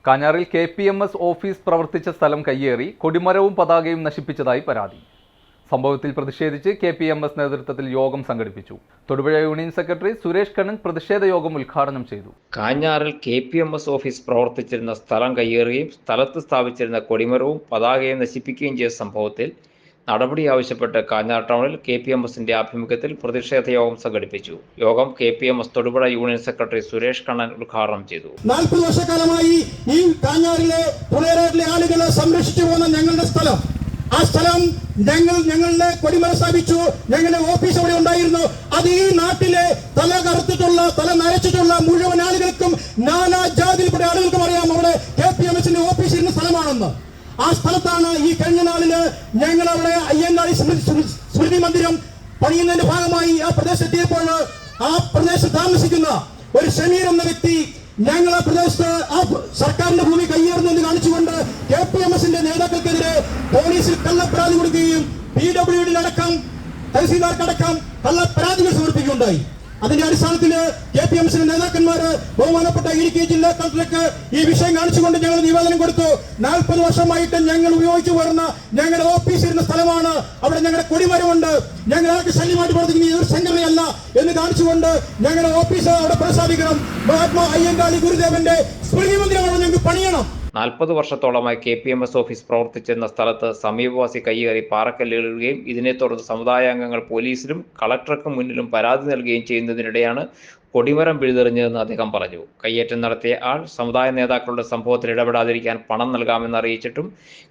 കാഞ്ഞാറിൽ KPMS office പ്രവർത്തിച്ച സ്ഥലം കയ്യേറി കൊടിമരവും പതാകയും നശിപ്പിച്ചതായി പരാതി. സംഭവത്തിൽ പ്രതിഷേധിച്ച് KPMS നേതൃത്വത്തിൽ യോഗം സംഘടിപ്പിച്ചു. തൊടുപുഴ യൂണിയൻ സെക്രട്ടറി സുരേഷ് കണ്ണൻ പ്രതിഷേധ യോഗം ഉദ്ഘാടനം ചെയ്തു. കാഞ്ഞാറിൽ KPMS ഓഫീസ് പ്രവർത്തിച്ചിരുന്ന സ്ഥലം കയ്യേറുകയും സ്ഥലത്ത് സ്ഥാപിച്ചിരുന്ന കൊടിമരവും പതാകയും നശിപ്പിക്കുകയും ചെയ്ത സംഭവത്തിൽ നടപടി ആവശ്യപ്പെട്ട് കാഞ്ഞാർ ടൗണിൽ KPMSന്റെ ആഭിമുഖ്യത്തിൽ പ്രതിഷേധ യോഗം സംഘടിപ്പിച്ചു. യോഗം KPMS Thodupuzha union secretary Suresh Kannan ഉദ്ഘാടനം ചെയ്തു. 40 വർഷക്കാലമായി ഈ കാഞ്ഞാറിലെ പുഴയിലെ ആളുകളെ സംരക്ഷിച്ചു പോകുന്ന ഞങ്ങളുടെ സ്ഥലം, ആ സ്ഥലം ഞങ്ങളുടെ കൊടിമര സ്ഥാപിച്ചു, ഞങ്ങളുടെ ഓഫീസ് അവിടെ ഉണ്ടായിരുന്നു. അത് ഈ നാട്ടിലെ തല കറുത്തിട്ടുള്ള, തല നരച്ചിട്ടുള്ള മുഴുവൻ ആളുകൾക്കും, നാനാ ജാതിയിൽപ്പെട്ട ആളുകൾക്കും അറിയാം അവിടെ KPMSന്റെ ഓഫീസ് ഇരുന്ന സ്ഥലമാണെന്ന്. ആ സ്ഥലത്താണ് ഈ കഴിഞ്ഞ നാളില് ഞങ്ങൾ അവിടെ അയ്യങ്കാളി സ്മൃതി മന്ദിരം പണിയുന്നതിന്റെ ഭാഗമായി ആ പ്രദേശത്തെത്തിയപ്പോൾ ആ പ്രദേശത്ത് താമസിക്കുന്ന ഒരു ഷമീർ എന്ന വ്യക്തി ഞങ്ങൾ ആ പ്രദേശത്ത് ആ സർക്കാരിന്റെ ഭൂമി കയ്യേറുന്നെന്ന് കാണിച്ചുകൊണ്ട് KPMSന്റെ നേതാക്കൾക്കെതിരെ പോലീസിൽ കള്ളപ്പരാതി കൊടുക്കുകയും PWD-അടക്കം തഹസീൽദാർക്കടക്കം കള്ളപ്പരാതികൾ സമർപ്പിക്കുകയുണ്ടായി. അതിന്റെ അടിസ്ഥാനത്തിൽ KPMSന്റെ നേതാക്കന്മാര് ബഹുമാനപ്പെട്ട ഇടുക്കി ജില്ലാ കളക്ടർക്ക് ഈ വിഷയം കാണിച്ചുകൊണ്ട് ഞങ്ങൾ നിവേദനം കൊടുത്തു. 40 വർഷമായിട്ട് ഞങ്ങൾ ഉപയോഗിച്ചു വരുന്ന ഞങ്ങളുടെ ഓഫീസ് ഇരുന്ന സ്ഥലമാണ്, അവിടെ ഞങ്ങളുടെ കൊടിമരമുണ്ട്, ഞങ്ങൾ ആർക്ക് ശല്യമായിട്ട് പ്രവർത്തിക്കുന്ന ഈ ഒരു സംഘടനയല്ല എന്ന് കാണിച്ചുകൊണ്ട് ഞങ്ങളുടെ ഓഫീസ് അവിടെ പ്രസ്ഥാപിക്കണം. മഹാത്മാ അയ്യങ്കാളി ഗുരുദേവന്റെ സ്മൃതി മന്ദിരമാണ് ഞങ്ങൾക്ക് പണിയണം. 40 വർഷത്തോളമായി KPMS ഓഫീസ് പ്രവർത്തിച്ചിരുന്ന സ്ഥലത്ത് സമീപവാസി കയ്യേറി പാറക്കല്ലിടുകയും ഇതിനെ തുടർന്ന് സമുദായാംഗങ്ങൾ പോലീസിലും കളക്ടർക്കും മുന്നിലും പരാതി നൽകുകയും ചെയ്യുന്നതിനിടെയാണ് കൊടിമരം പിഴുതെറിഞ്ഞതെന്ന് അദ്ദേഹം പറഞ്ഞു. കയ്യേറ്റം നടത്തിയ ആൾ സമുദായ നേതാക്കളുടെ സംഭവത്തിൽ ഇടപെടാതിരിക്കാൻ പണം നൽകാമെന്ന് അറിയിച്ചിട്ടും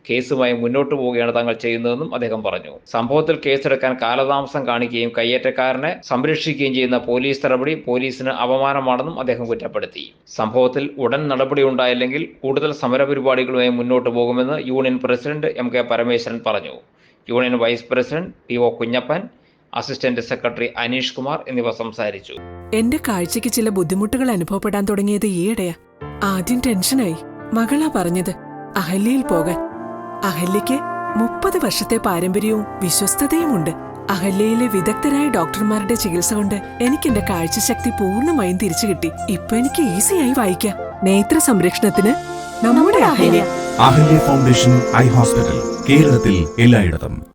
കേസുമായി മുന്നോട്ടു പോവുകയാണ് തങ്ങൾ ചെയ്യുന്നതെന്നും അദ്ദേഹം പറഞ്ഞു. സംഭവത്തിൽ കേസെടുക്കാൻ കാലതാമസം കാണിക്കുകയും കയ്യേറ്റക്കാരനെ സംരക്ഷിക്കുകയും ചെയ്യുന്ന പോലീസ് നടപടി പോലീസിന് അപമാനമാണെന്നും അദ്ദേഹം കുറ്റപ്പെടുത്തി. സംഭവത്തിൽ ഉടൻ നടപടി ഉണ്ടായില്ലെങ്കിൽ കൂടുതൽ സമരപരിപാടികളുമായി മുന്നോട്ട് പോകുമെന്ന് യൂണിയൻ പ്രസിഡന്റ് MK പരമേശ്വരൻ പറഞ്ഞു. Union vice president PO Kunjappan, assistant secretary Aneesh Kumar എന്നിവർ സംസാരിച്ചു. എന്റെ കാഴ്ചയ്ക്ക് ചില ബുദ്ധിമുട്ടുകൾ അനുഭവപ്പെടാൻ തുടങ്ങിയത് ഈയിടെയാ. ആദ്യം ടെൻഷനായി. മകളാ പറഞ്ഞത് അഹല്യയിൽ പോകാൻ. അഹല്യയ്ക്ക് 30 വർഷത്തെ പാരമ്പര്യവും വിശ്വസ്തതയുമുണ്ട്. അഹല്യയിലെ വിദഗ്ധരായ ഡോക്ടർമാരുടെ ചികിത്സ കൊണ്ട് എനിക്ക് എന്റെ കാഴ്ചശക്തി പൂർണ്ണമായും തിരിച്ചു കിട്ടി. ഇപ്പൊ എനിക്ക് ഈസിയായി വായിക്കാം. നേത്ര സംരക്ഷണത്തിന് നമ്മുടെ Ahalya. Ahalya foundation eye hospital, കേരളത്തിൽ എല്ലായിടത്തും.